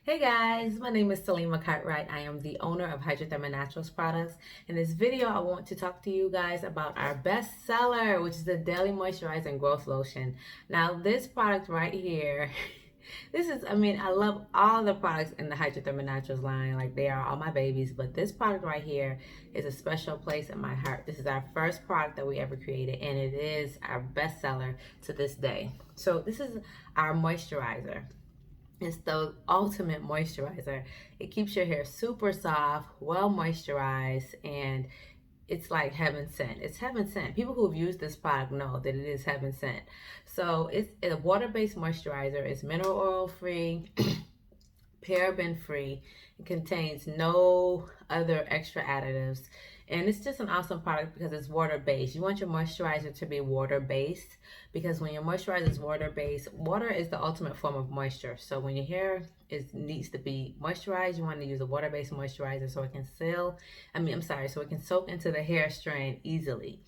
Hey guys, my name is Salima Cartwright. I am the owner of Hydratherma Naturals products. In this video, I want to talk to you guys about our best seller, which is the Daily Moisturizing Growth Lotion. Now, this product right here, I love all the products in the Hydratherma Naturals line. Like, they are all my babies, but this product right here is a special place in my heart. This is our first product that we ever created, and it is our best seller to this day. So this is our moisturizer. It's the ultimate moisturizer. It keeps your hair super soft, well moisturized, and it's like heaven sent. It's heaven sent. People who've used this product know that it is heaven sent. So it's a water-based moisturizer. It's mineral oil free, paraben free. It contains no other extra additives. And it's just an awesome product because it's water based. You want your moisturizer to be water based because when your moisturizer is water based, water is the ultimate form of moisture. So when your hair needs to be moisturized, you want to use a water based moisturizer so it can so it can soak into the hair strand easily.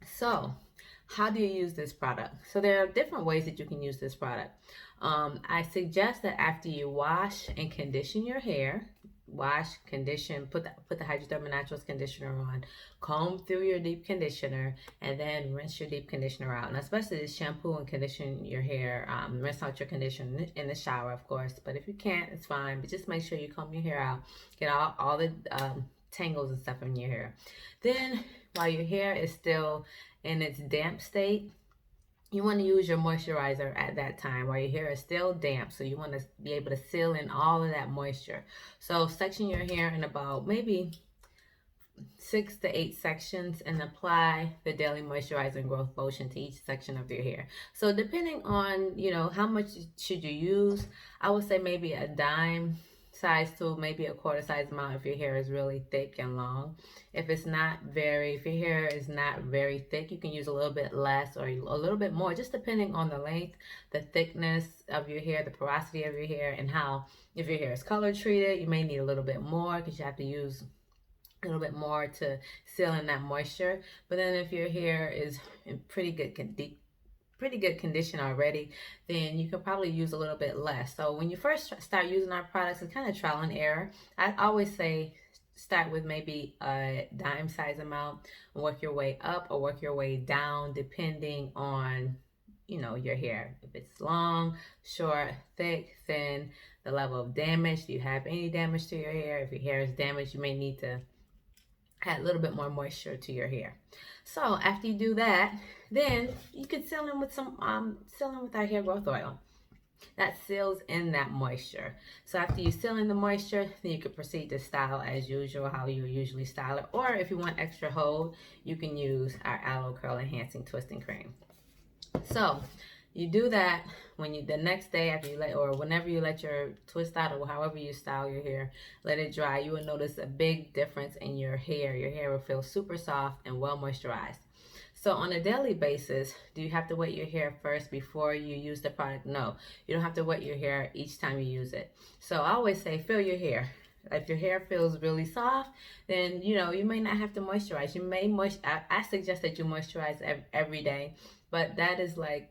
So how do you use this product? So there are different ways that you can use this product. I suggest that after you wash and condition your hair, wash, condition, put the Hydratherma Naturals conditioner on, comb through your deep conditioner, and then rinse your deep conditioner out. And especially the shampoo and condition your hair, rinse out your conditioner in the shower, of course. But if you can't, it's fine. But just make sure you comb your hair out, get all the tangles and stuff in your hair. Then, while your hair is still in its damp state, you want to use your moisturizer at that time while your hair is still damp. So you want to be able to seal in all of that moisture. So section your hair in about maybe 6 to 8 sections and apply the Daily Moisturizing Growth Lotion to each section of your hair. So depending on, how much should you use, I would say maybe a dime size to maybe a quarter size amount if your hair is really thick and long. If your hair is not very thick, you can use a little bit less or a little bit more, just depending on the length, the thickness of your hair, the porosity of your hair, and if your hair is color treated, you may need a little bit more because you have to use a little bit more to seal in that moisture. But then if your hair is in pretty good condition already, then you can probably use a little bit less. So when you first start using our products, it's kind of trial and error. I always say start with maybe a dime size amount and work your way up or work your way down depending on your hair. If it's long, short, thick, thin, the level of damage. Do you have any damage to your hair? If your hair is damaged, you may need to add a little bit more moisture to your hair. So after you do that, then you can seal in with our hair growth oil that seals in that moisture. So after you seal in the moisture, then you can proceed to style as usual, how you usually style it. Or if you want extra hold, you can use our Aloe Curl Enhancing Twisting Cream. So you do that the next day after whenever you let your twist out or however you style your hair, let it dry. You will notice a big difference in your hair. Your hair will feel super soft and well moisturized. So on a daily basis, do you have to wet your hair first before you use the product? No, you don't have to wet your hair each time you use it. So I always say feel your hair. If your hair feels really soft, then you may not have to moisturize. I suggest that you moisturize every day, but that is like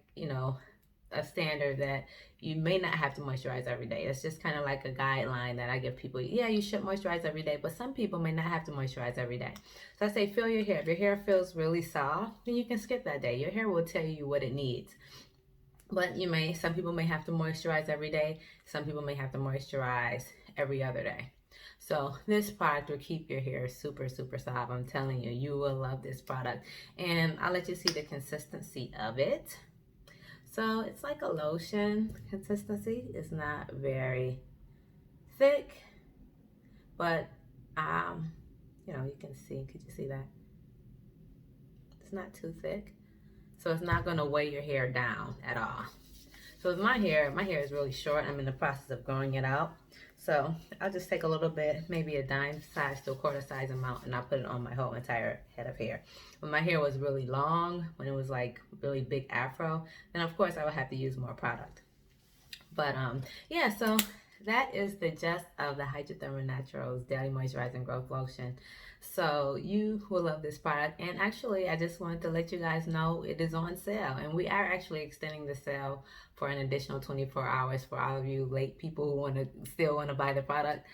a standard that you may not have to moisturize every day. It's just kind of like a guideline that I give people. Yeah, you should moisturize every day, but some people may not have to moisturize every day. So I say feel your hair. If your hair feels really soft, then you can skip that day. Your hair will tell you what it needs. But some people may have to moisturize every day. Some people may have to moisturize every other day. So this product will keep your hair super, super soft. I'm telling you, you will love this product. And I'll let you see the consistency of it. So it's like a lotion consistency. It's not very thick, but you can see. Could you see that? It's not too thick, so it's not going to weigh your hair down at all. So with my hair is really short. I'm in the process of growing it out. So I'll just take a little bit, maybe a dime size to a quarter size amount, and I'll put it on my whole entire head of hair. When my hair was really long, when it was like really big afro, then of course I would have to use more product. But yeah, so that is the gist of the Hydratherma Naturals Daily Moisturizing Growth Lotion. So you will love this product. And actually, I just wanted to let you guys know it is on sale. And we are actually extending the sale for an additional 24 hours for all of you late people who still want to buy the product.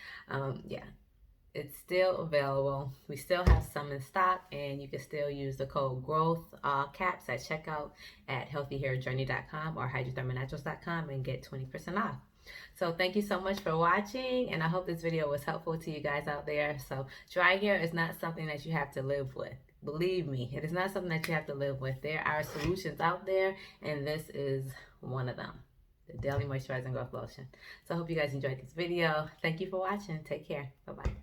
Yeah, it's still available. We still have some in stock, and you can still use the code growth caps at checkout at healthyhairjourney.com or hydrathermanaturals.com and get 20% off. So thank you so much for watching, and I hope this video was helpful to you guys out there. So dry hair is not something that you have to live with. Believe me, it is not something that you have to live with. There are solutions out there, and this is one of them, the Daily Moisturizing Growth Lotion. So I hope you guys enjoyed this video. Thank you for watching. Take care. Bye-bye.